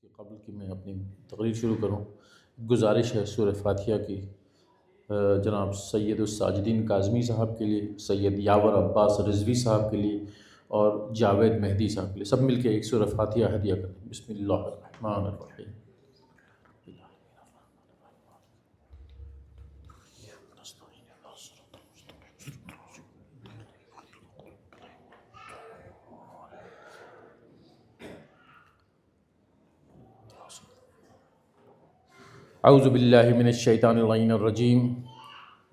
کہ قبل کہ میں اپنی تقریر شروع کروں، گزارش ہے سورہ فاتحہ کی جناب سید الساجدین کاظمی صاحب کے لیے، سید یاور عباس رضوی صاحب کے لیے اور جاوید مہدی صاحب کے لیے، سب مل کے ایک سورہ فاتحہ ہدیہ کریں۔ بسم اللہ الرحمن الرحیم۔ اعوذ باللہ من الشیطان اللعین الرجیم،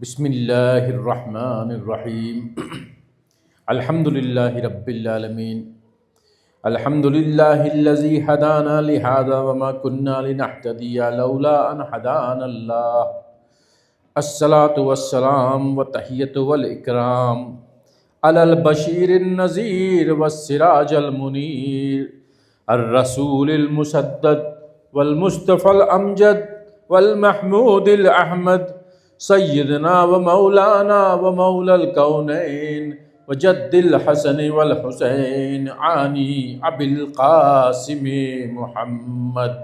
بسم اللہ الرحمن الرحیم۔ الحمد للہ رب العالمین، الحمد للہ الذی ہدانا لہذا وما کنا لنہتدی لولا ان ہدانا اللہ، الصلاۃ والسلام والتحیۃ والاکرام علی البشیر النذیر والسراج المنیر، الرسول المسدد والمصطفى الامجد والمحمود الاحمد، سیدنا و مولانا و مولا الکونین وجد الحسن والحسین عانی ابی القاسم محمد۔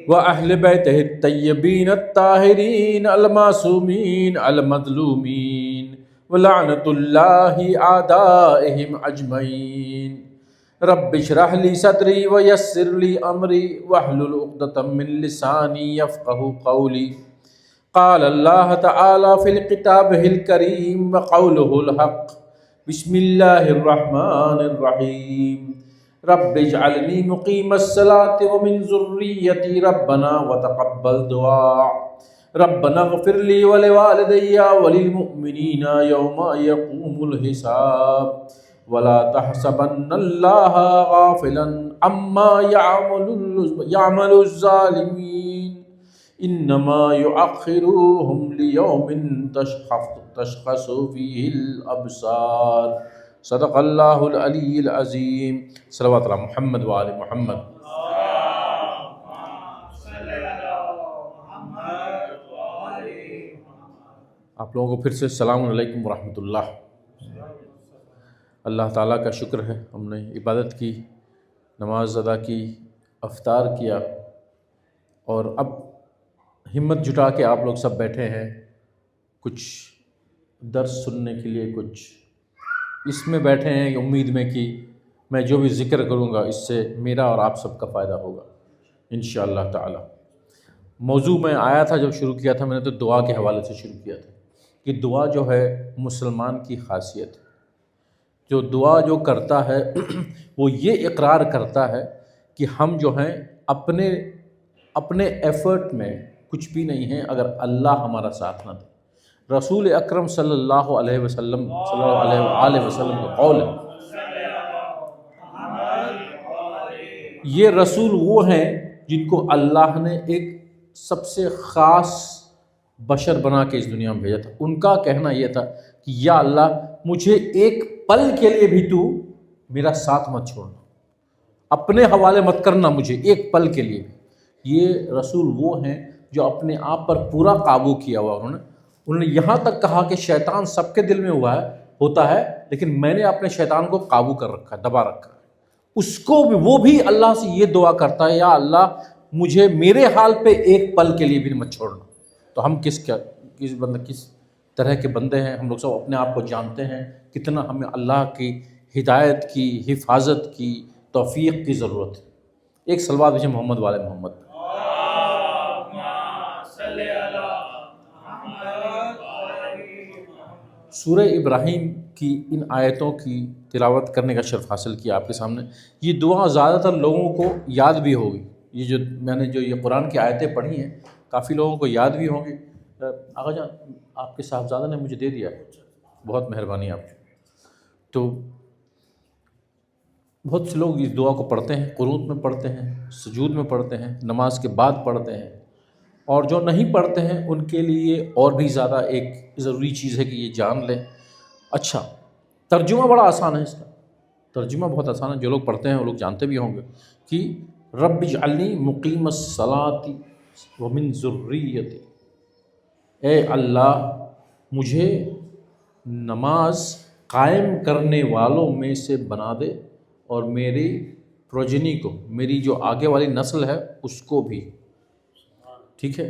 وأہل بیتہ الطیبین الطاہرین المعصومین المظلومین ولعنۃ اللہ اعدائہم اجمعین۔ رب اشرح لی صدری ویسر لی امری واحلل عقدۃ من لسانی یفقہوا قولی۔ قال اللہ تعالی فی کتابہ الکریم وقولہ الحق، بسم اللہ الرحمن الرحیم۔ رب اجعلنی مقیم الصلاۃ ومن ذریتی ربنا وتقبل دعاء، ربنا اغفر لی ولوالدی وللمؤمنین یوم یقوم الحساب، ولا تحسبن اللہ غافلا عما يعمل الظالمین، انما یؤخرهم لیوم تشخص فیہ الابصار۔ صدق اللہ العلی العظیم۔ صلوات علی محمد و آل محمد۔ آپ لوگوں کو پھر سے السلام علیکم ورحمۃ اللہ۔ اللہ تعالیٰ کا شکر ہے، ہم نے عبادت کی، نماز ادا کی، افطار کیا، اور اب ہمت جٹا کے آپ لوگ سب بیٹھے ہیں کچھ درس سننے کے لیے، کچھ اس میں بیٹھے ہیں امید میں کہ میں جو بھی ذکر کروں گا اس سے میرا اور آپ سب کا فائدہ ہوگا انشاءاللہ تعالی۔ موضوع میں آیا تھا جب شروع کیا تھا میں نے تو دعا کے حوالے سے شروع کیا تھا کہ دعا جو ہے مسلمان کی خاصیت ہے۔ جو دعا جو کرتا ہے وہ یہ اقرار کرتا ہے کہ ہم جو ہیں اپنے ایفرٹ میں کچھ بھی نہیں ہیں اگر اللہ ہمارا ساتھ نہ دے۔ رسول اکرم صلی اللہ علیہ وسلم کا قول ہے، یہ رسول وہ ہیں جن کو اللہ نے ایک سب سے خاص بشر بنا کے اس دنیا میں بھیجا تھا۔ ان کا کہنا یہ تھا کہ یا اللہ مجھے ایک پل کے لیے بھی تو میرا ساتھ مت چھوڑنا، اپنے حوالے مت کرنا مجھے ایک پل کے لیے بھی۔ یہ رسول وہ ہیں جو اپنے آپ پر پورا قابو کیا ہوا، انہوں نے یہاں تک کہا کہ شیطان سب کے دل میں ہوتا ہے لیکن میں نے اپنے شیطان کو قابو کر رکھا ہے، دبا رکھا ہے۔ اس کو بھی وہ بھی اللہ سے یہ دعا کرتا ہے یا اللہ مجھے میرے حال پہ ایک پل کے لیے بھی مت چھوڑنا۔ تو ہم کس طرح کے بندے ہیں، ہم لوگ سب اپنے آپ کو جانتے ہیں کتنا ہمیں اللہ کی ہدایت کی، حفاظت کی، توفیق کی ضرورت ہے۔ ایک صلوات بھیجیں محمد والے محمد۔ سورہ ابراہیم کی ان آیتوں کی تلاوت کرنے کا شرف حاصل کیا آپ کے سامنے۔ یہ دعا زیادہ تر لوگوں کو یاد بھی ہوگی، یہ جو میں نے یہ قرآن کی آیتیں پڑھی ہیں کافی لوگوں کو یاد بھی ہوں گی۔ آقا جان آپ کے صاحبزادہ نے مجھے دے دیا ہے، بہت مہربانی آپ کی۔ تو بہت سے لوگ اس دعا کو پڑھتے ہیں، قنوت میں پڑھتے ہیں، سجود میں پڑھتے ہیں، نماز کے بعد پڑھتے ہیں، اور جو نہیں پڑھتے ہیں ان کے لیے اور بھی زیادہ ایک ضروری چیز ہے کہ یہ جان لیں۔ اچھا، ترجمہ بڑا آسان ہے، اس کا ترجمہ بہت آسان ہے، جو لوگ پڑھتے ہیں وہ لوگ جانتے بھی ہوں گے کہ رب اجعلنی مقیم الصلاۃ ومن ذریتی، اے اللہ مجھے نماز قائم کرنے والوں میں سے بنا دے، اور میری پروجنی کو، میری جو آگے والی نسل ہے اس کو بھی، ٹھیک ہے،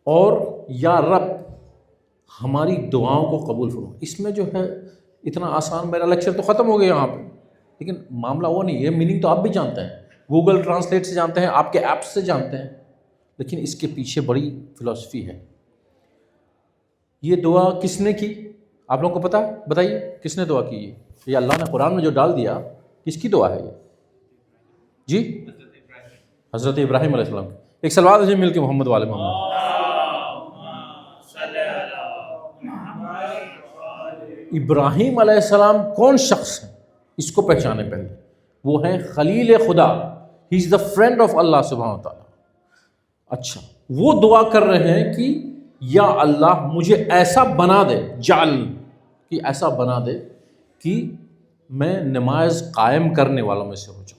اور یا رب ہماری دعاؤں کو قبول فرما۔ اس میں جو ہے اتنا آسان، میرا لیکچر تو ختم ہو گیا یہاں پہ، لیکن معاملہ وہ نہیں ہے، میننگ تو آپ بھی جانتے ہیں، گوگل ٹرانسلیٹ سے جانتے ہیں، آپ کے ایپس سے جانتے ہیں، لیکن اس کے پیچھے بڑی فلسفی ہے۔ یہ دعا کس نے کی آپ لوگوں کو پتہ؟ بتائیے کس نے دعا کی؟ یہ اللہ نے قرآن میں جو ڈال دیا، کس کی دعا ہے یہ؟ جی، حضرت ابراہیم علیہ السلام۔ ایک صلوات سے مل کے محمد والے محمد۔ ابراہیم علیہ السلام کون شخص ہے؟ اس کو پہچانے پہلے، وہ ہے خلیل خدا، ہی از دا فرینڈ آف اللہ سبحانہ و تعالیٰ۔ اچھا، وہ دعا کر رہے ہیں کہ یا اللہ مجھے ایسا بنا دے، جعل کہ ایسا بنا دے کہ میں نماز قائم کرنے والوں میں سے ہو جاؤں۔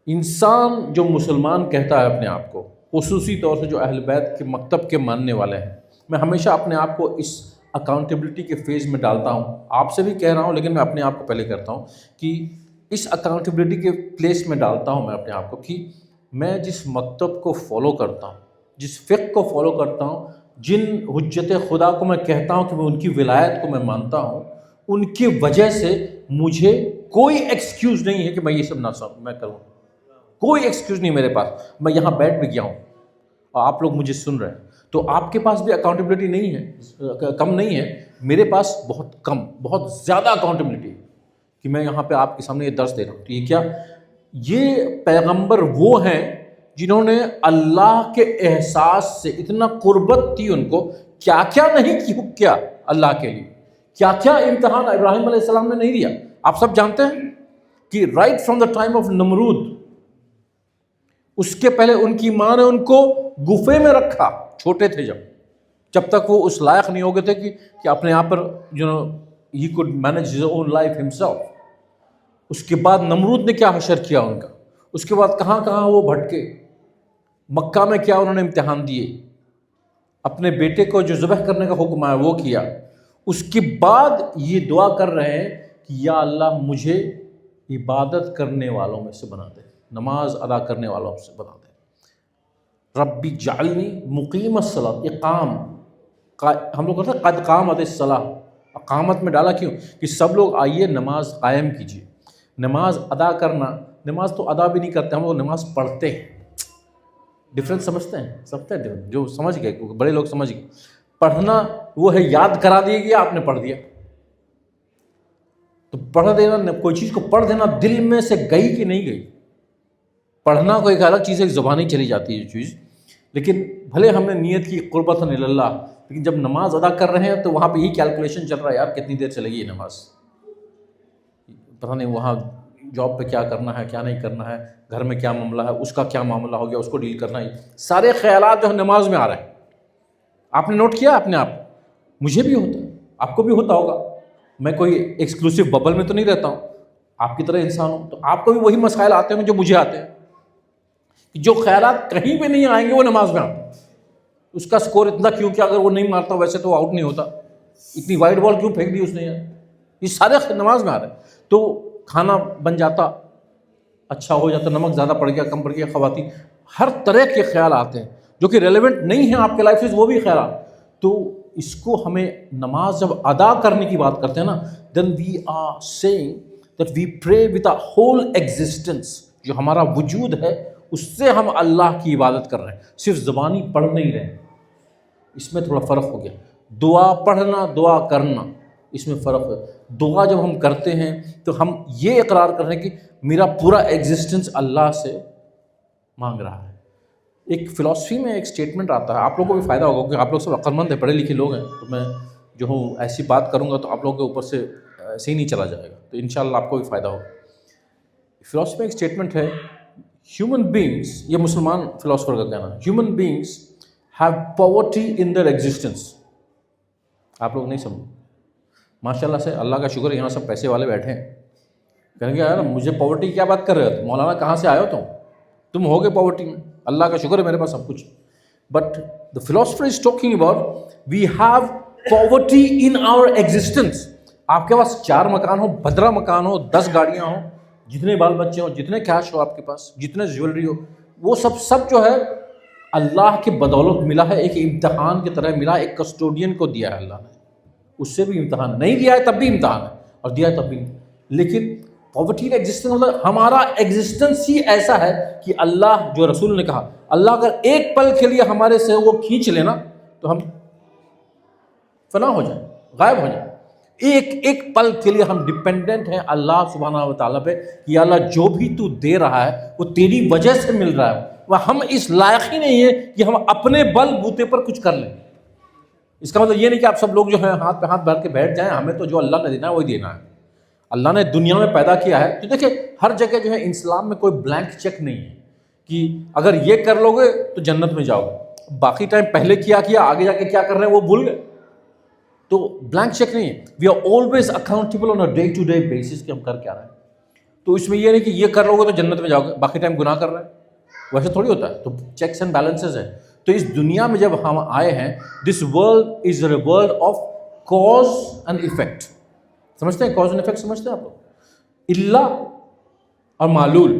انسان جو مسلمان کہتا ہے اپنے آپ کو، خصوصی طور سے جو اہل بیت کے مکتب کے ماننے والے ہیں، میں ہمیشہ اپنے آپ کو اس اکاؤنٹیبلٹی کے فیز میں ڈالتا ہوں، آپ سے بھی کہہ رہا ہوں لیکن میں اپنے آپ کو پہلے کرتا ہوں کہ اس اکاؤنٹیبلٹی کے پلیس میں ڈالتا ہوں میں اپنے آپ کو کہ میں جس مکتب کو فالو کرتا ہوں، جس فقہ کو فالو کرتا ہوں، جن حجت خدا کو میں کہتا ہوں کہ میں ان کی ولایت کو میں مانتا ہوں، ان کی وجہ سے مجھے کوئی ایکسکیوز نہیں ہے کہ میں یہ سب نہ میں کروں، کوئی ایکسکیوز نہیں میرے پاس۔ میں یہاں بیٹھ بھی گیا ہوں اور آپ لوگ مجھے سن رہے ہیں، تو آپ کے پاس بھی اکاؤنٹیبلٹی نہیں ہے، کم نہیں ہے، میرے پاس بہت کم، بہت زیادہ اکاؤنٹیبلٹی ہے کہ میں یہاں پہ آپ کے سامنے یہ درس دے رہا ہوں۔ تو یہ کیا، یہ پیغمبر وہ ہیں جنہوں نے اللہ کے احساس سے اتنا قربت تھی ان کو، کیا کیا نہیں کیا اللہ کے لیے، کیا کیا امتحان ابراہیم علیہ السلام نے نہیں دیا۔ آپ سب جانتے ہیں کہ right from the time of Nimrod, اس کے پہلے ان کی ماں نے ان کو گفے میں رکھا، چھوٹے تھے جب تک وہ اس لائق نہیں ہو گئے تھے کہ اپنے آپ پر he could manage his own life himself۔ اس کے بعد نمرود نے کیا حشر کیا ان کا، اس کے بعد کہاں کہاں وہ بھٹکے، مکہ میں کیا انہوں نے امتحان دیے، اپنے بیٹے کو جو ذبح کرنے کا حکم آیا وہ کیا، اس کے بعد یہ دعا کر رہے ہیں کہ یا اللہ مجھے عبادت کرنے والوں میں سے بنا دے، نماز ادا کرنے والوں سے بنا دے۔ ربی جعلنی مقیم الصلاۃ، اقام، ہم لوگ کہتے ہیں قد قامت الصلاۃ، اقامت میں ڈالا کیوں کہ سب لوگ آئیے نماز قائم کیجیے۔ نماز ادا کرنا، نماز تو ادا بھی نہیں کرتے ہم لوگ، نماز پڑھتے ہیں۔ ڈفرینس سمجھتے ہیں، جو سمجھ گئے بڑے لوگ سمجھ گئے۔ پڑھنا وہ ہے یاد کرا دیا گیا، آپ نے پڑھ دیا، تو پڑھ دینا، کوئی چیز کو پڑھ دینا دل میں سے گئی کہ نہیں گئی۔ پڑھنا کوئی ایک الگ چیز ہے، ایک زبانی چلی جاتی ہے یہ چیز، لیکن بھلے ہم نے نیت کی قربۃ اللہ، لیکن جب نماز ادا کر رہے ہیں تو وہاں پہ یہی کیلکولیشن چل رہا ہے، یار کتنی دیر چلے گی یہ نماز، پتہ نہیں وہاں جاب پہ کیا کرنا ہے کیا نہیں کرنا ہے، گھر میں کیا معاملہ ہے، اس کا کیا معاملہ ہو گیا، اس کو ڈیل کرنا ہے، سارے خیالات جو نماز میں آ رہے ہیں۔ آپ نے نوٹ کیا اپنے آپ، مجھے بھی ہوتا ہے، آپ کو بھی ہوتا ہوگا، میں کوئی ایکسکلوسیو ببل میں تو نہیں رہتا ہوں، آپ کی طرح انسان ہوں، تو آپ کو بھی وہی مسائل آتے ہیں جو مجھے آتے ہیں، جو خیالات کہیں پہ نہیں آئیں گے وہ نماز میں آتے ہیں۔ اس کا سکور اتنا کیوں کہ اگر وہ نہیں مارتا ویسے تو آؤٹ نہیں ہوتا، اتنی وائٹ بال کیوں پھینک دی اس نے، یہ سارے نماز میں آ رہے ہیں۔ تو کھانا بن جاتا، اچھا ہو جاتا، نمک زیادہ پڑ گیا کم پڑ گیا، خواتین، ہر طرح کے خیال آتے ہیں جو کہ ریلیونٹ نہیں ہیں آپ کے لائف سے، وہ بھی خیالات۔ تو اس کو ہمیں نماز جب ادا کرنے کی بات کرتے ہیں نا، then we are seeing that we pray with a whole existence, جو ہمارا وجود ہے اس سے ہم اللہ کی عبادت کر رہے ہیں، صرف زبانی پڑھ نہیں رہے۔ اس میں تھوڑا فرق ہو گیا، دعا پڑھنا دعا کرنا، اس میں فرق ہے۔ دعا جب ہم کرتے ہیں تو ہم یہ اقرار کر رہے ہیں کہ میرا پورا ایگزسٹنس اللہ سے مانگ رہا ہے۔ ایک فلاسفی میں ایک اسٹیٹمنٹ آتا ہے، آپ لوگوں کو بھی فائدہ ہوگا کیونکہ آپ لوگ سب عقل مند ہیں، پڑھے لکھے لوگ ہیں، تو میں جو ہوں ایسی بات کروں گا تو آپ لوگوں کے اوپر سے ایسے ہی نہیں چلا جائے گا، تو انشاءاللہ آپ کو بھی فائدہ ہوگا۔ فلاسفی میں ایک اسٹیٹمنٹ ہے، ہیومن بینگس، یہ مسلمان فلاسفر کا کہنا ہے، human beings have poverty in their existence. آپ لوگ نہیں سمجھے، ماشاء اللہ سے اللہ کا شکر ہے یہاں سب پیسے والے بیٹھے ہیں، کہیں گے یار مجھے پاورٹی کی کیا بات کر رہے ہو مولانا، کہاں سے آئے ہو تم ہو گے پاورٹی میں، اللہ کا شکر ہے میرے پاس سب کچھ۔ But the philosopher is talking about we have poverty in our existence. آپ کے پاس 4 مکان ہو, بھدرا مکان ہو, 10 گاڑیاں ہوں, جتنے بال بچے ہوں, جتنے کیش ہو آپ کے پاس, جتنے جیولری ہو, وہ سب جو ہے اللہ کی بدولت ملا ہے, ایک امتحان کی طرح ملا, ایک کسٹوڈین کو دیا ہے اللہ نے. اس سے بھی امتحان نہیں دیا ہے تب بھی امتحان ہے, اور دیا ہے تب بھی. لیکن پاورٹی کا ایگزسٹنس مطلب ہمارا ایگزسٹنس ہی ایسا ہے کہ اللہ, جو رسول نے کہا, اللہ اگر ایک پل کے لیے ہمارے سے وہ کھینچ لینا تو ہم فنا ہو جائیں, غائب ہو جائیں. ایک پل کے لیے ہم ڈپینڈنٹ ہیں اللہ سبحانہ و تعالیٰ پہ کہ اللہ جو بھی تو دے رہا ہے وہ تیری وجہ سے مل رہا ہے. وہ ہم اس لائق ہی نہیں ہے کہ ہم اپنے بل بوتے پر کچھ کر لیں. اس کا مطلب یہ نہیں کہ آپ سب لوگ جو ہیں ہاتھ پہ ہاتھ بھر کے بیٹھ جائیں, ہمیں تو جو اللہ نے دینا ہے وہی دینا ہے. اللہ نے دنیا میں پیدا کیا ہے, تو دیکھیں ہر جگہ جو ہے اسلام میں کوئی بلینک چیک نہیں ہے کہ اگر یہ کر لو گے تو جنت میں جاؤ گے, باقی ٹائم پہلے کیا آگے جا کے کیا کر رہے ہیں وہ بھول گئے. تو بلینک چیک نہیں ہے. We are always accountable on a day to day basis کہ ہم کر کیا رہے ہیں. تو اس میں یہ نہیں کہ یہ کر لو گے تو جنت میں جاؤ گے, باقی ٹائم گناہ کر رہے ہیں, ویسے تھوڑی ہوتا ہے. تو چیکس اینڈ بیلنسز ہیں. تو اس دنیا میں جب ہم آئے ہیں, this world is a world of cause and effect. سمجھتے ہیں کاز اینڈ افیکٹ سمجھتے ہیں آپ لوگ؟ اللہ اور معلول.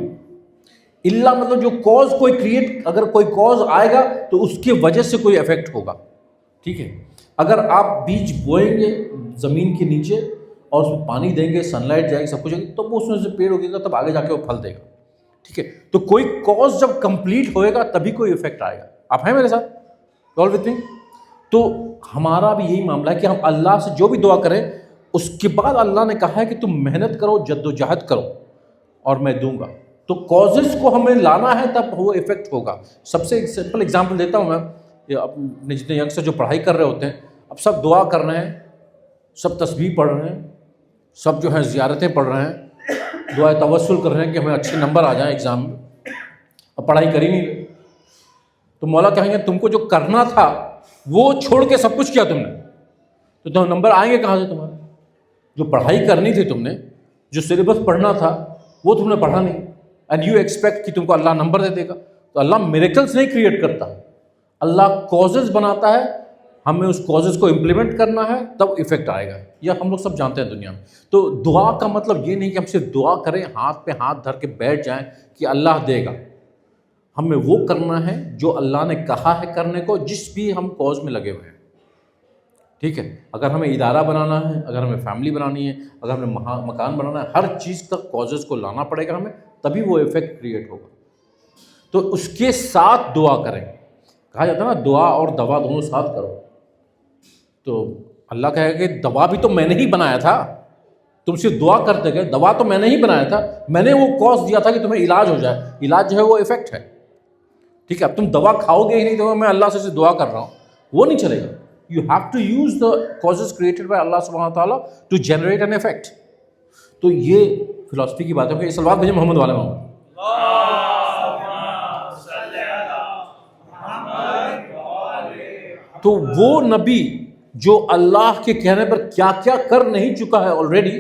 اللہ مطلب جو کاز کوئی کریٹ, اگر کوئی کاز آئے گا تو اس کی وجہ سے کوئی افیکٹ ہوگا. ٹھیک ہے, اگر آپ بیج بوئیں گے زمین کے نیچے اور اس میں پانی دیں گے, سن لائٹ جائے گی, سب کچھ ہوگی, تو وہ اس میں سے پیڑ ہوگے گا, تب آگے جا کے وہ پھل دے گا. ٹھیک ہے, تو کوئی کاز جب کمپلیٹ ہوئے گا تبھی کوئی افیکٹ آئے گا. آپ ہیں میرے ساتھ؟ آل وتھ می؟ تو ہمارا بھی یہی معاملہ ہے کہ ہم اللہ سے جو بھی دعا کریں, اس کے بعد اللہ نے کہا ہے کہ تم محنت کرو, جد و جہد کرو اور میں دوں گا. تو کازز کو ہمیں لانا ہے تب وہ افیکٹ ہوگا. سب سے سمپل اگزامپل دیتا ہوں میں, اپنے جتنے ینگسٹر جو پڑھائی کر رہے ہوتے ہیں, اب سب دعا کر رہے ہیں, سب تسبیح پڑھ رہے ہیں, سب جو ہے زیارتیں پڑھ رہے ہیں, دعائے توسل کر رہے ہیں کہ ہمیں اچھے نمبر آ جائیں ایگزام میں, اب پڑھائی کر ہی نہیں رہے. تو مولا کہیں گے تم کو جو کرنا تھا وہ چھوڑ کے سب کچھ کیا تم نے, تو تم نمبر آئیں گے کہاں سے تمہارے؟ جو پڑھائی کرنی تھی تم نے, جو سلیبس پڑھنا تھا وہ تم نے پڑھا نہیں, اینڈ یو ایکسپیکٹ کہ تم کو اللہ نمبر دے دے گا. تو اللہ میریکلس نہیں کریٹ کرتا, اللہ کازز بناتا ہے, ہمیں اس کازز کو امپلیمنٹ کرنا ہے تب ایفیکٹ آئے گا. یہ ہم لوگ سب جانتے ہیں دنیا میں. تو دعا کا مطلب یہ نہیں کہ ہم صرف دعا کریں, ہاتھ پہ ہاتھ دھر کے بیٹھ جائیں کہ اللہ دے گا. ہمیں وہ کرنا ہے جو اللہ نے کہا ہے کرنے کو, جس بھی ہم کاز میں لگے ہوئے ہیں. ٹھیک ہے, اگر ہمیں ادارہ بنانا ہے, اگر ہمیں فیملی بنانی ہے, اگر ہمیں مکان بنانا ہے, ہر چیز تک کازز کو لانا پڑے گا ہمیں, تبھی وہ ایفیکٹ کریٹ ہوگا. تو اس کے ساتھ دعا کریں. کہا جاتا ہے نا دعا اور دوا دونوں ساتھ کرو. تو اللہ کہے کہ دوا بھی تو میں نے ہی بنایا تھا, تم صرف دعا کرتے گئے, دوا تو میں نے ہی بنایا تھا, میں نے وہ کاز دیا تھا کہ تمہیں علاج ہو جائے. علاج جو ہے وہ ایفیکٹ ہے. ٹھیک ہے, اب تم دوا کھاؤ گے ہی نہیں تو میں اللہ سے دعا کر رہا ہوں, وہ نہیں چلے گا. You have to use the causes created by Allah subhanahu wa ta'ala to generate an effect. تو یہ فلسفی کی بات ہے. کہ صلوات بھیجیں محمد والے محمد. تو وہ نبی جو اللہ کے کہنے پر کیا کیا کر نہیں چکا ہے آلریڈی,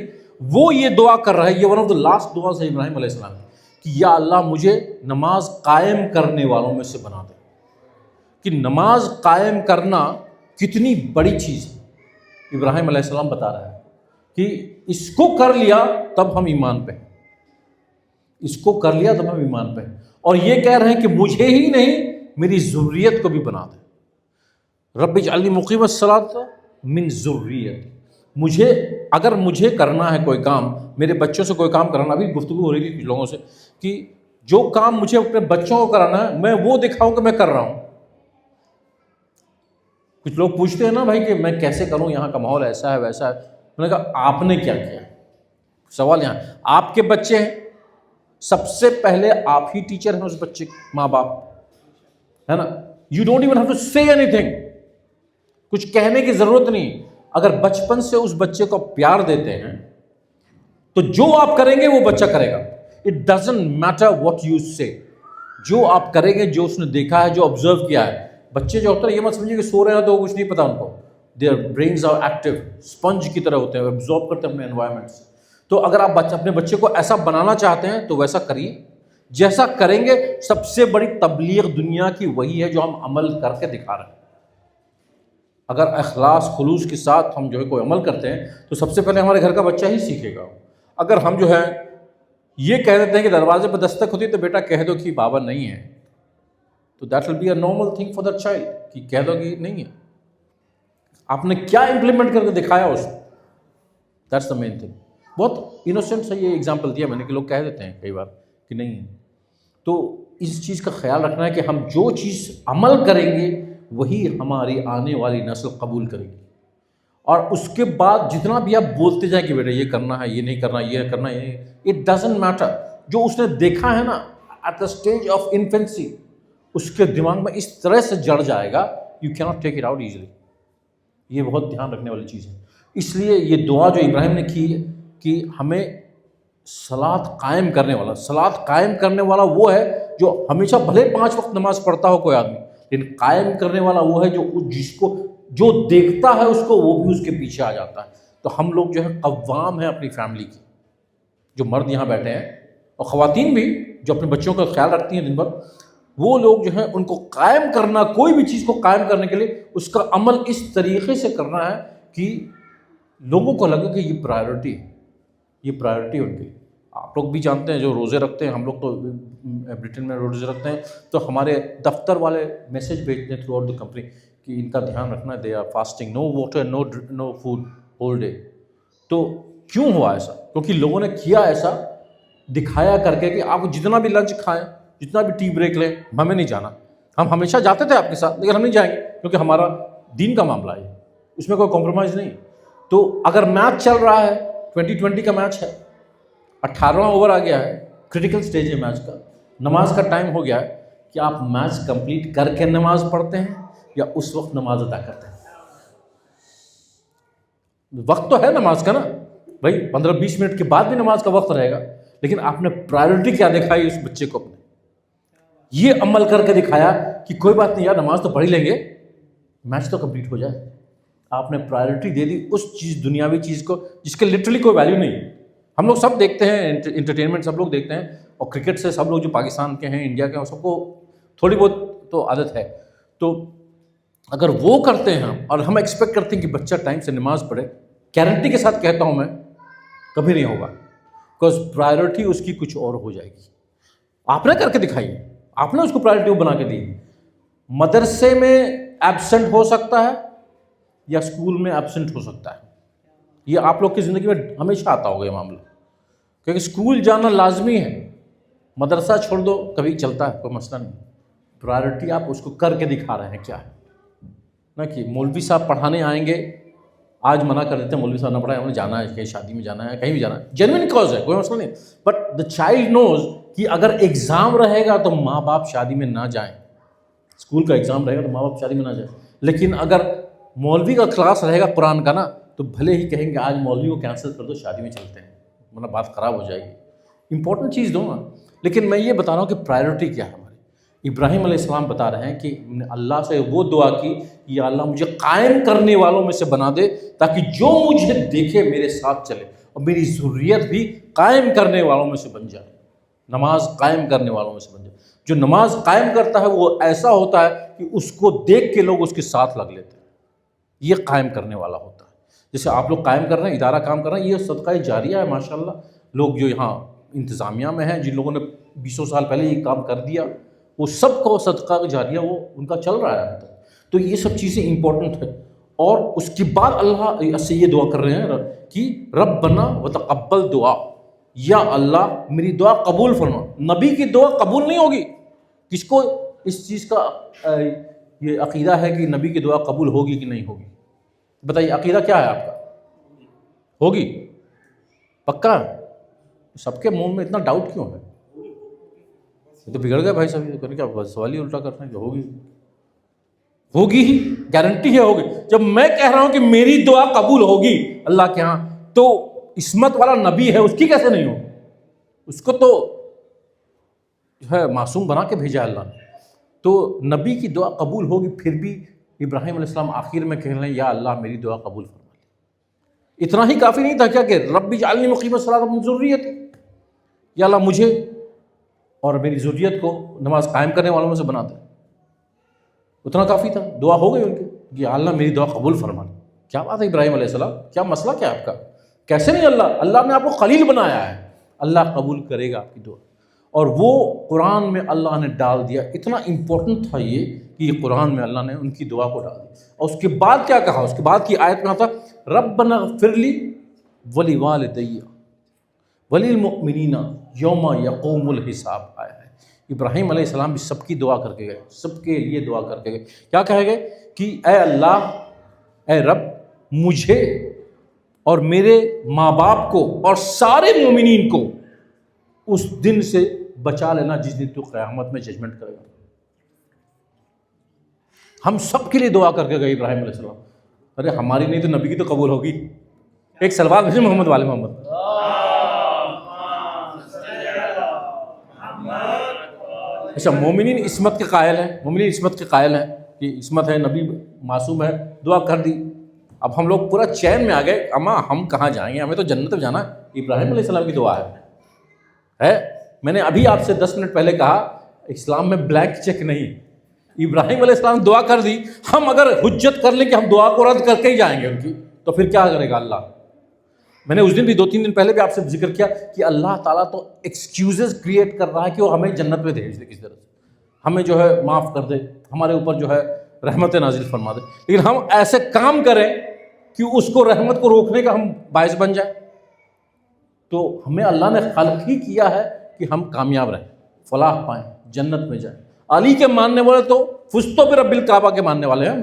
وہ یہ دعا کر رہا ہے. یہ ون آف دا لاسٹ دعا ہے ابراہیم علیہ السلام کی, کہ یا اللہ مجھے نماز قائم کرنے والوں میں سے بنا دے. کہ نماز قائم کرنا کتنی بڑی چیز ہے. ابراہیم علیہ السلام بتا رہا ہے کہ اس کو کر لیا تب ہم ایمان پہ, اس کو کر لیا تب ہم ایمان پہ. اور یہ کہہ رہے ہیں کہ مجھے ہی نہیں میری ذریت کو بھی بنا دے. رب اجعلنی مقیم الصلاۃ من ذریتی. مجھے اگر مجھے کرنا ہے کوئی کام, میرے بچوں سے کوئی کام کرانا, ابھی گفتگو ہو رہی تھی کچھ لوگوں سے کہ جو کام مجھے اپنے بچوں کو کرانا ہے میں وہ دکھاؤں کہ میں کر رہا ہوں. کچھ لوگ پوچھتے ہیں نا بھائی کہ میں کیسے کروں, یہاں کا ماحول ایسا ہے ویسا ہے. میں نے کہا آپ نے کیا کیا؟ سوال یہاں, آپ کے بچے ہیں, سب سے پہلے آپ ہی ٹیچر ہیں اس بچے کے, ماں باپ ہے نا. You don't even have to say اینی تھنگ, کچھ کہنے کی ضرورت نہیں. اگر بچپن سے اس بچے کو پیار دیتے ہیں تو جو آپ کریں گے وہ بچہ کرے گا. It doesn't matter what you say, جو آپ کریں گے, جو اس نے دیکھا ہے, جو آبزرو کیا ہے. بچے جو ہوتے ہیں یہ مت سمجھیے کہ سو رہے ہیں تو کچھ نہیں پتا ان کو, their brains are active, sponge کی طرح ہوتے ہیں, ابزارب کرتے ہیں اپنے انوائرمنٹ سے. تو اگر آپ اپنے بچے کو ایسا بنانا چاہتے ہیں تو ویسا کریے, جیسا کریں گے. سب سے بڑی تبلیغ دنیا کی وہی ہے جو ہم عمل کر کے دکھا رہے ہیں. اگر اخلاص خلوص کے ساتھ ہم جو ہے کوئی عمل کرتے ہیں تو سب سے پہلے ہمارے گھر کا بچہ ہی سیکھے گا. اگر ہم جو ہے یہ کہہ دیتے ہیں کہ دروازے پہ دستک ہوتی ہے تو بیٹا کہہ دو کہ بابا نہیں ہے, تو that will be a normal thing for the child, کہ کہہ دو کہ نہیں ہے. آپ نے کیا امپلیمنٹ کر کے دکھایا اس کو, دیٹس دا مین تھنگ. بہت انوسینٹ سے یہ ایگزامپل دیا میں نے کہ لوگ کہہ دیتے ہیں کئی بار کہ نہیں ہے. تو اس چیز کا خیال رکھنا ہے کہ ہم جو چیز عمل کریں گے وہی ہماری آنے والی نسل قبول کرے گی. اور اس کے بعد جتنا بھی آپ بولتے جائیں کہ بیٹا یہ کرنا ہے, یہ نہیں کرنا, یہ کرنا ہے, اٹ ڈزنٹ میٹر. جو اس نے دیکھا ہے نا at the stage of infancy, اس کے دماغ میں اس طرح سے جڑ جائے گا, you can not take it out easily. یہ بہت دھیان رکھنے والی چیز ہے. اس لیے یہ دعا جو ابراہیم نے کی کہ ہمیں صلاۃ قائم کرنے والا, صلاۃ قائم کرنے والا وہ ہے جو ہمیشہ بھلے 5 وقت نماز پڑھتا ہو کوئی آدمی, لیکن قائم کرنے والا وہ ہے جو جس کو جو دیکھتا ہے اس کو وہ بھی اس کے پیچھے آ جاتا ہے. تو ہم لوگ جو ہے قوام ہیں اپنی فیملی کی, جو مرد یہاں بیٹھے ہیں اور خواتین بھی جو اپنے بچوں کا خیال رکھتی ہیں دن بھر, وہ لوگ جو ہیں ان کو قائم کرنا, کوئی بھی چیز کو قائم کرنے کے لیے اس کا عمل اس طریقے سے کرنا ہے کہ لوگوں کو لگے کہ یہ پرائیورٹی ہے, یہ پرائیورٹی ان کی. آپ لوگ بھی جانتے ہیں جو روزے رکھتے ہیں, ہم لوگ تو برٹن میں روزے رکھتے ہیں, تو ہمارے دفتر والے میسج بھیجتے ہیں تھرو آؤٹ دی کمپنی کہ ان کا دھیان رکھنا ہے, they are fasting, no water, no food whole day. تو کیوں ہوا ایسا؟ کیونکہ لوگوں نے کیا ایسا دکھایا کر کے کہ آپ جتنا بھی لنچ کھائیں, جتنا بھی ٹی بریک لیں, ہمیں نہیں جانا. ہم ہمیشہ جاتے تھے آپ کے ساتھ, لیکن ہم نہیں جائیں گے کیونکہ ہمارا دین کا معاملہ ہے, اس میں کوئی کمپرومائز نہیں. تو اگر میچ چل رہا ہے, 2020 کا میچ ہے, 18واں اوور آ گیا ہے, کریٹیکل سٹیج ہے میچ کا, نماز کا ٹائم ہو گیا ہے, کہ آپ میچ کمپلیٹ کر کے نماز پڑھتے ہیں یا اس وقت نماز ادا کرتے ہیں؟ وقت تو ہے نماز کا نا بھائی, 15-20 منٹ کے بعد بھی نماز کا وقت رہے گا, لیکن آپ نے پرائیورٹی کیا دکھائی اس بچے کو اپنے؟ یہ عمل کر کے دکھایا کہ کوئی بات نہیں یار, نماز تو پڑھ ہی لیں گے, میچ تو کمپلیٹ ہو جائے. آپ نے پرائیورٹی دے دی اس چیز, دنیاوی چیز کو, جس کے لٹرلی کوئی ویلیو نہیں ہے. ہم لوگ سب دیکھتے ہیں انٹرٹینمنٹ, سب لوگ دیکھتے ہیں, اور کرکٹ سے سب لوگ جو پاکستان کے ہیں, انڈیا کے ہیں, سب کو تھوڑی بہت تو عادت ہے. تو اگر وہ کرتے ہیں اور ہم ایکسپیکٹ کرتے ہیں کہ بچہ ٹائم سے نماز پڑھے, گارنٹی کے ساتھ کہتا ہوں میں کبھی نہیں ہوگا, بیکاز پرائیورٹی اس کی کچھ اور ہو جائے گی. آپ نے کر کے دکھائی ہے, آپ نے اس کو پرائیورٹی بنا کے دی. مدرسے میں ایبسنٹ ہو سکتا ہے یا اسکول میں ایبسنٹ ہو سکتا ہے, یہ آپ لوگ کی زندگی میں ہمیشہ آتا ہوگا یہ معاملہ, کیونکہ اسکول جانا لازمی ہے, مدرسہ چھوڑ دو کبھی چلتا ہے, کوئی مسئلہ نہیں. پرائیورٹی آپ اس کو کر کے دکھا رہے ہیں کیا ہے نا, کہ مولوی صاحب پڑھانے آئیں گے, آج منع کر دیتے ہیں مولوی صاحب نہ پڑھائیں, انہیں جانا ہے کہیں شادی میں جانا ہے, کہیں بھی جانا ہے, جینوئن کاز ہے, کوئی مسئلہ نہیں. بٹ دا چائلڈ نوز کہ اگر ایگزام رہے گا تو ماں باپ شادی میں نہ جائیں, اسکول کا ایگزام رہے گا تو ماں باپ شادی میں نہ جائیں. لیکن اگر مولوی کا کلاس رہے گا قرآن کا نا, تو بھلے ہی کہیں گے آج مولوی کو کینسل کر دو, شادی میں چلتے ہیں, ورنہ بات خراب ہو جائے گی. امپورٹنٹ چیز دو نا. لیکن میں یہ بتا رہا ہوں کہ پرائیورٹی کیا ہے ہماری. ابراہیم علیہ السلام بتا رہے ہیں کہ ہم نے اللہ سے وہ دعا کی, یا اللہ مجھے قائم کرنے والوں میں سے بنا دے, تاکہ جو مجھے دیکھے میرے ساتھ چلے, اور میری ذریت بھی قائم کرنے والوں میں سے بن جائے, نماز قائم کرنے والوں میں سے بن جائے. جو نماز قائم کرتا ہے وہ ایسا ہوتا ہے کہ اس کو دیکھ کے لوگ اس کے ساتھ لگ لیتے ہیں, یہ قائم کرنے والا ہوتا ہے. جیسے آپ لوگ قائم کر رہے ہیں, ادارہ کام کر رہے ہیں, یہ صدقہ جاریہ ہے ماشاءاللہ. لوگ جو یہاں انتظامیہ میں ہیں, جن لوگوں نے 20 سال پہلے یہ کام کر دیا, وہ سب کو صدقہ جاریہ وہ ان کا چل رہا ہے. تو یہ سب چیزیں امپورٹنٹ ہیں. اور اس کے بعد اللہ سے یہ دعا کر رہے ہیں کہ ربنا وتقبل دعا, یا اللہ میری دعا قبول فرما. نبی کی دعا قبول نہیں ہوگی. کس کو اس چیز کا یہ عقیدہ ہے کہ نبی کی دعا قبول ہوگی کہ نہیں ہوگی؟ بتائیے, عقیدہ کیا ہے آپ کا؟ ہوگی پکا؟ سب کے منہ میں اتنا ڈاؤٹ کیوں ہے؟ یہ تو بگڑ گیا بھائی صاحب, یہ کیا سوال ہی الٹا کر رہے ہیں کہ ہوگی. ہوگی ہی, گارنٹی ہے ہوگی. جب میں کہہ رہا ہوں کہ میری دعا قبول ہوگی اللہ کے ہاں, تو عصمت والا نبی ہے, اس کی کیسے نہیں ہوگی؟ اس کو تو جو ہے معصوم بنا کے بھیجا اللہ نے. تو نبی کی دعا قبول ہوگی. پھر بھی ابراہیم علیہ السلام آخر میں کہہ رہے ہیں یا اللہ میری دعا قبول فرما لے. اتنا ہی کافی نہیں تھا کیا کہ رب اجعلنی مقیم الصلاۃ ومن ذریتی, یا اللہ مجھے اور میری ذریت کو نماز قائم کرنے والوں میں سے بنا دے. اتنا کافی تھا, دعا ہو گئی ان کی. کہ اللہ میری دعا قبول فرما. کیا بات ہے ابراہیم علیہ السلام, کیا مسئلہ کیا آپ کا؟ کیسے نہیں؟ اللہ نے آپ کو خلیل بنایا ہے, اللہ قبول کرے گا آپ کی دعا. اور وہ قرآن میں اللہ نے ڈال دیا, اتنا امپورٹنٹ تھا یہ کہ یہ قرآن میں اللہ نے ان کی دعا کو ڈال دیا. اور اس کے بعد کیا کہا؟ اس کے بعد کی آیت میں آتا ربنا اغفر لی ولوالدی وللمؤمنین یوم یقوم الحساب. آیا ہے ابراہیم علیہ السلام بھی سب کی دعا کر کے گئے, سب کے لیے دعا کر کے گئے. کیا کہے گئے کہ اے اللہ, اے رب, مجھے اور میرے ماں باپ کو اور سارے مومنین کو اس دن سے بچا لینا جس دن تو قیامت میں ججمنٹ کرے گا. ہم سب کے لیے دعا کر کے گئے ابراہیم علیہ السلام. ارے ہماری نہیں تو نبی کی تو قبول ہوگی. ایک سلوات بھیجیں محمد والے محمد. اچھا, مومنین عصمت کے قائل ہیں, مومنین عصمت کے قائل ہیں کہ عصمت ہے, نبی معصوم ہے, دعا کر دی. اب ہم لوگ پورا چین میں آ گئے, اما ہم کہاں جائیں گے, ہمیں تو جنت میں جانا ہے. ابراہیم علیہ السلام کی دعا ہے. میں نے ابھی آپ سے 10 منٹ پہلے کہا اسلام میں بلینک چیک نہیں. ابراہیم علیہ السلام دعا کر دی, ہم اگر حجت کر لیں کہ ہم دعا کو رد کر کے ہی جائیں گے ان کی, تو پھر کیا کرے گا اللہ؟ میں نے اس دن بھی 2-3 دن پہلے بھی آپ سے ذکر کیا کہ اللہ تعالیٰ تو ایکسکیوزز کریٹ کر رہا ہے کہ وہ ہمیں جنت میں بھیج دے, کسی طرح سے ہمیں جو ہے معاف کر دے, ہمارے اوپر جو ہے رحمت نازل فرما دے. لیکن ہم ایسے کام کریں کہ اس کو رحمت کو روکنے کا ہم باعث بن جائیں. تو ہمیں اللہ نے خلق ہی کیا ہے کہ ہم کامیاب رہیں, فلاح پائیں, جنت میں جائیں. علی کے ماننے والے تو فزتو برب الکعبہ کے ماننے والے ہیں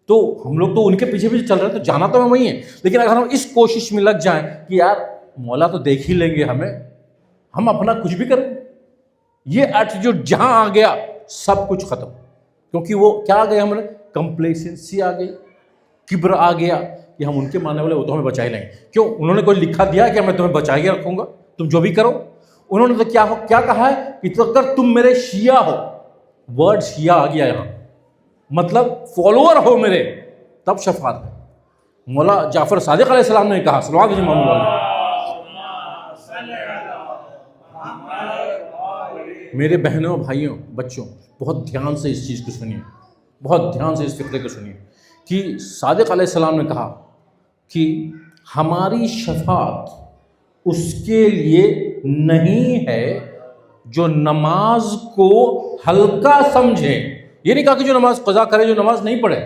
ہم لوگ تو ان کے پیچھے پیچھے چل رہے ہیں, تو جانا تو ہمیں وہی ہے. لیکن اگر ہم اس کوشش میں لگ جائیں کہ یار مولا تو دیکھ ہی لیں گے ہمیں, ہم اپنا کچھ بھی کریں, یہ ایٹیٹیوڈ جہاں آ گیا سب کچھ ختم. کیونکہ وہ کیا آ گیا, ہمیں کمپلیسنسی آ گئی, کبر آ گیا کہ ہم ان کے ماننے والے, وہ تو ہمیں بچا ہی لیں گے. کیوں؟ انہوں نے کوئی لکھا دیا کہ میں تمہیں بچا کے رکھوں گا, تم جو بھی کرو. انہوں نے تو کیا کہا ہے کہ اگر تم میرے شیعہ ہو, ورڈ شیعہ آ گیا یہاں, مطلب فالوور ہو میرے, تب شفاعت ہے. مولا جعفر صادق علیہ السلام نے کہا, صلوات علیہ محمد, میرے بہنوں, بھائیوں, بچوں, بہت دھیان سے اس چیز کو سنیے, بہت دھیان سے اس فکرے کو سنیے کہ صادق علیہ السلام نے کہا کہ ہماری شفاعت اس کے لیے نہیں ہے جو نماز کو ہلکا سمجھے. یہ نہیں کہا کہ جو نماز قضا کرے, جو نماز نہیں پڑھے.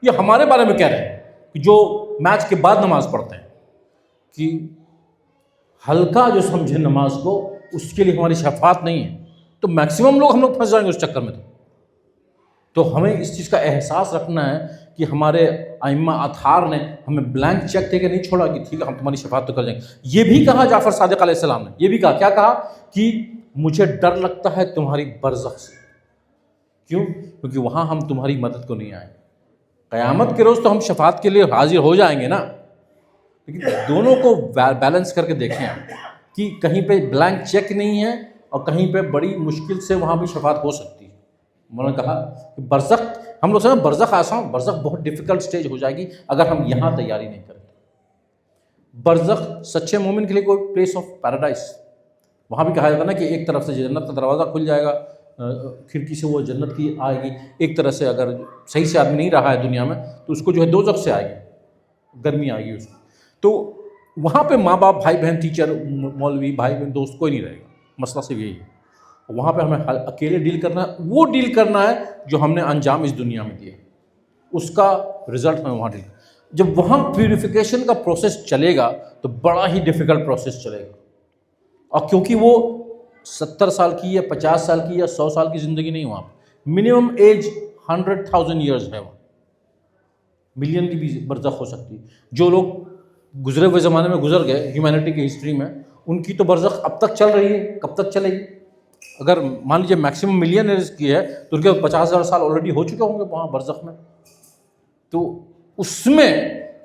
یہ ہمارے بارے میں کہہ رہے ہیں کہ جو میچ کے بعد نماز پڑھتے ہیں, کہ ہلکا جو سمجھے نماز کو, اس کے لیے ہماری شفاعت نہیں ہے. تو میکسیمم ہم لوگ پھنس جائیں گے اس چکر میں. تو ہمیں اس چیز کا احساس رکھنا ہے کہ ہمارے ائمہ اطہار نے ہمیں بلینک چیک دے کے نہیں چھوڑا کہ ٹھیک ہے ہم تمہاری شفاعت تو کر دیں گے. یہ بھی کہا جعفر صادق علیہ السلام نے, یہ بھی کہا, کیا کہا کہ مجھے ڈر لگتا ہے تمہاری برزخ سے. کیوں؟ کیونکہ وہاں ہم تمہاری مدد کو نہیں آئیں. قیامت کے روز تو ہم شفاعت کے لیے حاضر ہو جائیں گے نا, لیکن دونوں کو بیلنس کر کے دیکھیں آپ کہ کہیں پہ بلینک چیک نہیں ہے اور کہیں پہ بڑی مشکل سے وہاں بھی شفاعت ہو سکتی ہے. انہوں نے کہا کہ برزخ, ہم لوگ سمجھیں برزخ آسان, برزخ بہت ڈیفیکلٹ سٹیج ہو جائے گی اگر ہم یہاں تیاری نہیں کریں. برزخ سچے مومن کے لیے کوئی پلیس آف پیراڈائز. وہاں بھی کہا جاتا ہے نا کہ ایک طرف سے جنت کا دروازہ کھل جائے گا, کھڑکی سے وہ جنت کی آئے گی. ایک طرح سے اگر صحیح سے آدمی نہیں رہا ہے دنیا میں تو اس کو جو ہے دوزخ سے آئے گی, گرمی آئے گی اس کو. تو وہاں پہ ماں باپ, بھائی بہن, ٹیچر, مولوی, بھائی بہن, دوست, کوئی نہیں رہے گا. مسئلہ صرف یہی ہے. وہاں پہ ہمیں اکیلے ڈیل کرنا ہے, وہ ڈیل کرنا ہے جو ہم نے انجام اس دنیا میں دیا, اس کا رزلٹ ہمیں وہاں ڈیل. جب وہاں پیوریفیکیشن کا پروسیس چلے گا تو بڑا ہی ڈیفیکلٹ پروسیس چلے گا. اور کیونکہ وہ 70 سال کی یا 50 سال کی یا 100 سال کی زندگی نہیں, وہاں منیمم ایج 100,000 ایئرز ہے, وہاں ملین کی بھی برزخ ہو سکتی ہے. جو لوگ گزرے ہوئے زمانے میں گزر گئے ہیومینٹی کی ہسٹری میں, ان کی تو برزخ اب تک چل رہی ہے. کب تک چلے گی؟ اگر مان لیجیے میکسیمم ملین ایئرز کی ہے تو ان کے 50,000 سال آلریڈی ہو چکے ہوں گے وہاں برزخ میں. تو اس میں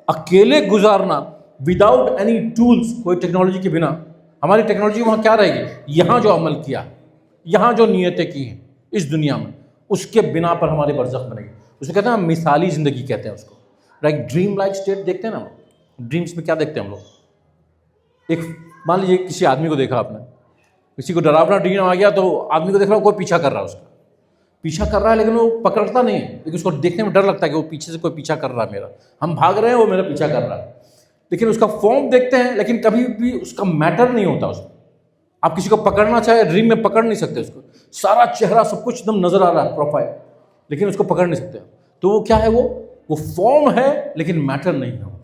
اکیلے گزارنا وداؤٹ اینی ٹولس, کوئی ٹیکنالوجی کے بنا, ہماری ٹیکنالوجی وہاں کیا رہے گی؟ یہاں جو عمل کیا, یہاں جو نیتیں کی ہیں اس دنیا میں, اس کے بنا پر ہماری برزخ بنے گی. اسے کہتے ہیں مثالی زندگی کہتے ہیں اس کو. لائک ڈریم لائک اسٹیٹ دیکھتے ہیں نا, ڈریمس میں کیا دیکھتے ہیں ہم لوگ؟ ایک مان لیجیے کسی آدمی کو دیکھا آپ نے, کسی کو ڈراونا ڈریم آ گیا تو آدمی کو دیکھ رہا کوئی پیچھا کر رہا ہے اس کا, پیچھا کر رہا ہے لیکن وہ پکڑتا نہیں ہے، لیکن اس کو دیکھنے میں ڈر لگتا ہے کہ وہ پیچھے سے کوئی پیچھا کر رہا ہے میرا، ہم بھاگ رہے ہیں وہ میرا پیچھا کر رہا ہے، لیکن اس کا فارم دیکھتے ہیں لیکن کبھی بھی اس کا میٹر نہیں ہوتا اس میں. آپ کسی کو پکڑنا چاہے ڈریم میں پکڑ نہیں سکتے اس کو، سارا چہرہ سب کچھ ایک دم نظر آ رہا ہے پروفائل، لیکن اس کو پکڑ نہیں سکتے. تو وہ کیا ہے، وہ فارم ہے لیکن میٹر نہیں ہے.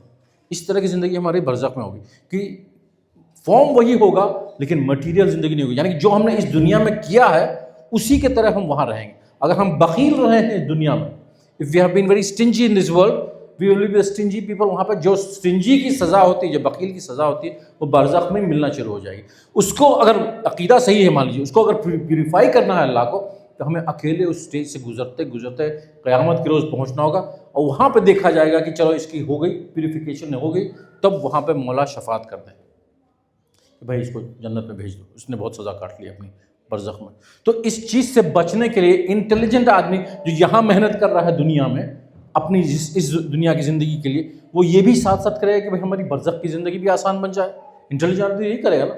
اس طرح کی زندگی ہماری برزخ میں ہوگی کہ فارم وہی ہوگا لیکن مٹیریل زندگی نہیں ہوگی، یعنی کہ جو ہم نے اس دنیا میں کیا ہے اسی کے طرح ہم وہاں رہیں گے. اگر ہم بخیل رہے ہیں اس دنیا میں، if we have been very stingy in this world, we will be a stingy people. وہاں پہ جو stingy کی سزا ہوتی ہے، جو بخیل کی سزا ہوتی ہے، وہ برزخ میں ملنا شروع ہو جائے گی. اس کو اگر عقیدہ صحیح ہے، مان لیجیے اس کو اگر پیوریفائی کرنا ہے اللہ کو، تو ہمیں اکیلے اس اسٹیج سے گزرتے قیامت کے روز پہنچنا ہوگا، اور وہاں پہ دیکھا جائے گا کہ چلو اس کی ہو گئی پیوریفیکیشن ہو گئی، تب وہاں پہ مولا شفاعت کر دیں کہ بھائی اس کو جنت میں بھیج دو، اس نے بہت سزا کاٹ لی اپنی برزخ میں. تو اس چیز سے بچنے کے لیے انٹیلیجنٹ آدمی جو یہاں محنت کر رہا ہے دنیا میں اپنی اس دنیا کی زندگی کے لیے، وہ یہ بھی ساتھ ساتھ کرے گا کہ بھائی ہماری برزخ کی زندگی بھی آسان بن جائے. انٹیلیجنٹ آدمی یہی کرے گا نا،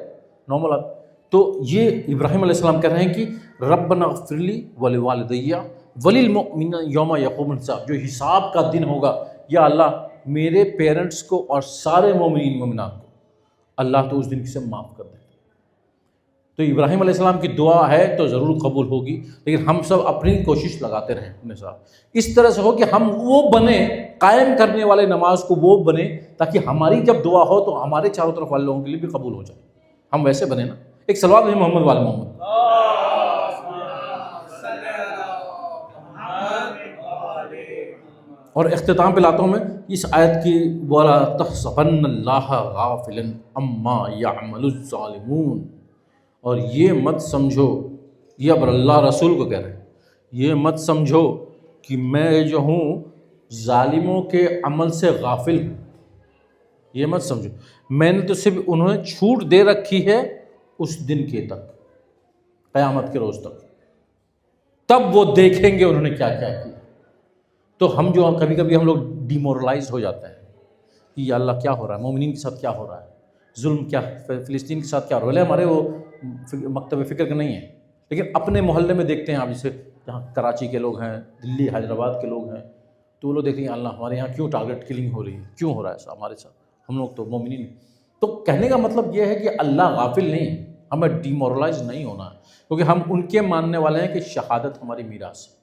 نارمل آدمی. تو یہ ابراہیم علیہ السلام کہہ رہے ہیں کہ ربنا اغفر لی ولوالدی وللمؤمنین یوم یقوم الحساب، جو حساب کا دن ہوگا، یا اللہ میرے پیرنٹس کو اور سارے مومنین مومنات کو اللہ تو اس دن سے معاف کر دے. تو ابراہیم علیہ السلام کی دعا ہے تو ضرور قبول ہوگی، لیکن ہم سب اپنی کوشش لگاتے رہیں اپنے ساتھ، اس طرح سے ہو کہ ہم وہ بنے قائم کرنے والے نماز کو، وہ بنے تاکہ ہماری جب دعا ہو تو ہمارے چاروں طرف والے لوگوں کے لیے بھی قبول ہو جائے. ہم ویسے بنے نا. ایک صلوات ہے محمد وال محمد. اور اختتام پہ لاتا ہوں میں اس آیت کی، وَلَا تَحْسَبَنَّ اللَّهَ غَافِلًا عَمَّا يَعْمَلُ الظَّالِمُونَ، اور یہ مت سمجھو، یہ اب اللہ رسول کو کہہ رہے ہیں، یہ مت سمجھو کہ میں جو ہوں ظالموں کے عمل سے غافل ہوں. یہ مت سمجھو، میں نے تو صرف انہوں نے چھوٹ دے رکھی ہے اس دن کے تک، قیامت کے روز تک، تب وہ دیکھیں گے انہوں نے کیا کیا کیا. تو ہم جو کبھی کبھی ہم لوگ ڈیمورلائز ہو جاتے ہیں کہ یا اللہ کیا ہو رہا ہے، مومنین کے ساتھ کیا ہو رہا ہے، ظلم کیا فلسطین کے ساتھ کیا ہو رہا ہے. ہمارے وہ مکتب فکر کے نہیں ہیں، لیکن اپنے محلے میں دیکھتے ہیں آپ، جیسے جہاں کراچی کے لوگ ہیں، دلی حیدرآباد کے لوگ ہیں، تو وہ لوگ دیکھتے ہیں اللہ ہمارے یہاں کیوں ٹارگٹ کلنگ ہو رہی ہے، کیوں ہو رہا ہے ایسا ہمارے ساتھ، ہم لوگ تو مومنین ہیں. تو کہنے کا مطلب یہ ہے کہ اللہ غافل نہیں ہے، ہمیں ڈیمورلائز نہیں ہونا ہے، کیونکہ ہم ان کے ماننے والے ہیں کہ شہادت ہماری میراث ہے.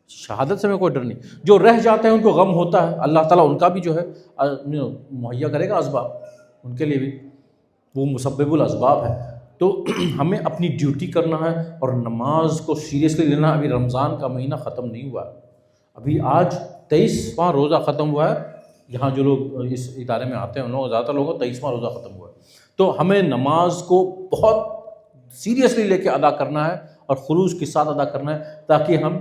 شہادت سے ہمیں کوئی ڈر نہیں. جو رہ جاتے ہیں ان کو غم ہوتا ہے، اللہ تعالیٰ ان کا بھی جو ہے مہیا کرے گا اسباب، ان کے لیے بھی وہ مسبب الاسباب ہے. تو ہمیں اپنی ڈیوٹی کرنا ہے اور نماز کو سیریسلی لینا. ابھی رمضان کا مہینہ ختم نہیں ہوا، ابھی آج 23واں روزہ ختم ہوا ہے. جہاں جو لوگ اس ادارے میں آتے ہیں ان لوگوں زیادہ تر لوگوں 23واں روزہ ختم ہوا ہے. تو ہمیں نماز کو بہت سیریسلی لے کے ادا کرنا ہے اور خلوص کے ساتھ ادا کرنا ہے، تاکہ ہم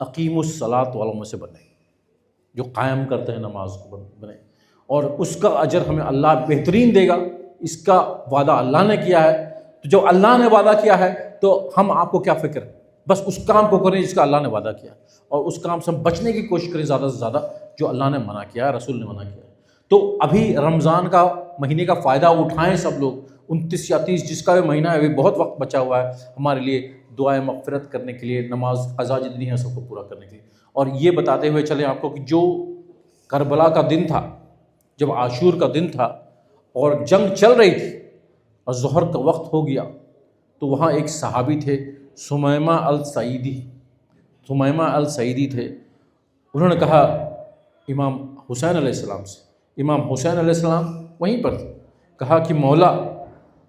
اقیم الصلاۃ والوں میں سے بنیں، جو قائم کرتے ہیں نماز کو بنیں. اور اس کا اجر ہمیں اللہ بہترین دے گا. اس کا وعدہ اللہ نے کیا ہے، تو جو اللہ نے وعدہ کیا ہے تو ہم آپ کو کیا فکر ہے، بس اس کام کو کریں جس کا اللہ نے وعدہ کیا ہے، اور اس کام سے ہم بچنے کی کوشش کریں زیادہ سے زیادہ جو اللہ نے منع کیا ہے، رسول نے منع کیا ہے. تو ابھی رمضان کا مہینے کا فائدہ اٹھائیں سب لوگ. 29 یا 30 جس کا بھی مہینہ ہے، ابھی بہت وقت بچا ہوا ہے ہمارے لیے دعائیں مغفرت کرنے کے لیے، نماز قضا جتنی ہے سب کو پورا کرنے کے لیے. اور یہ بتاتے ہوئے چلیں آپ کو کہ جو کربلا کا دن تھا، جب عاشور کا دن تھا اور جنگ چل رہی تھی اور ظہر کا وقت ہو گیا، تو وہاں ایک صحابی تھے ثمیمہ السعیدی تھے. انہوں نے کہا امام حسین علیہ السلام سے، امام حسین علیہ السلام وہیں پر تھے، کہا کہ مولا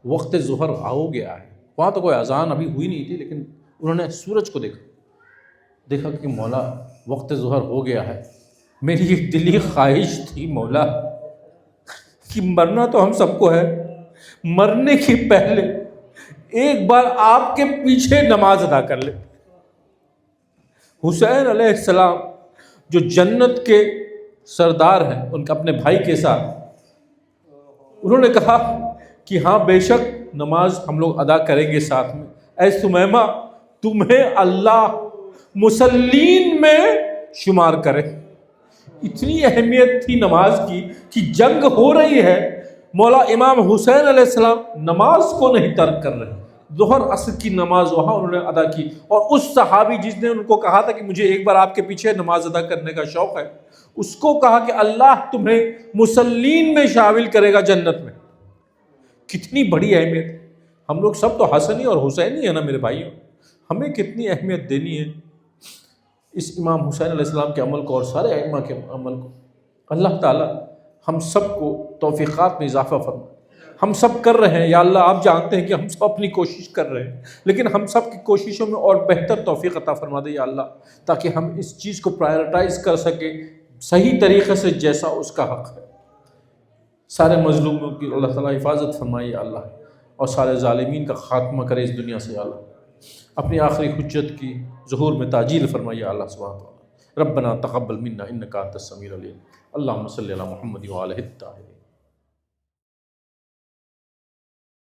وقت ظہر ہو گیا ہے. وہاں تو کوئی اذان ابھی ہوئی نہیں تھی، لیکن انہوں نے سورج کو دیکھا کہ مولا وقت ظہر ہو گیا ہے. میری ایک دلی خواہش تھی مولا کہ مرنا تو ہم سب کو ہے، مرنے کے پہلے ایک بار آپ کے پیچھے نماز ادا کر لے. حسین علیہ السلام جو جنت کے سردار ہیں، ان کا اپنے بھائی کے ساتھ انہوں نے کہا کہ ہاں بے شک نماز ہم لوگ ادا کریں گے ساتھ میں. اے ثمیمہ تمہیں اللہ مسلین میں شمار کرے. اتنی اہمیت تھی نماز کی کہ جنگ ہو رہی ہے، مولا امام حسین علیہ السلام نماز کو نہیں ترک کر رہے، ظہر عصر کی نماز وہاں انہوں نے ادا کی، اور اس صحابی جس نے ان کو کہا تھا کہ مجھے ایک بار آپ کے پیچھے نماز ادا کرنے کا شوق ہے، اس کو کہا کہ اللہ تمہیں مصلین میں شامل کرے گا جنت میں۔ کتنی بڑی اہمیت! ہم لوگ سب تو حسنی اور حسینی ہے نا میرے بھائیوں، ہمیں کتنی اہمیت دینی ہے اس امام حسین علیہ السلام کے عمل کو اور سارے ائمہ کے عمل کو۔ اللہ تعالیٰ ہم سب کو توفیقات میں اضافہ فرمائے۔ ہم سب کر رہے ہیں یا اللہ، آپ جانتے ہیں کہ ہم سب اپنی کوشش کر رہے ہیں، لیکن ہم سب کی کوششوں میں اور بہتر توفیق عطا فرما دے یا اللہ، تاکہ ہم اس چیز کو پرائرٹائز کر سکیں صحیح طریقے سے جیسا اس کا حق ہے۔ سارے مظلوموں کی اللہ تعالیٰ حفاظت فرمائے یا اللہ، اور سارے ظالمین کا خاتمہ کرے اس دنیا سے یا اللہ، اپنی آخری حجت کی ظہور میں تعجیل فرمائے یا اللہ سبحانہ وتعالیٰ۔ ربنا تقبل منا انک انت السمیع العلیم، اللہم صلی علی محمد وعلی الطاہرین۔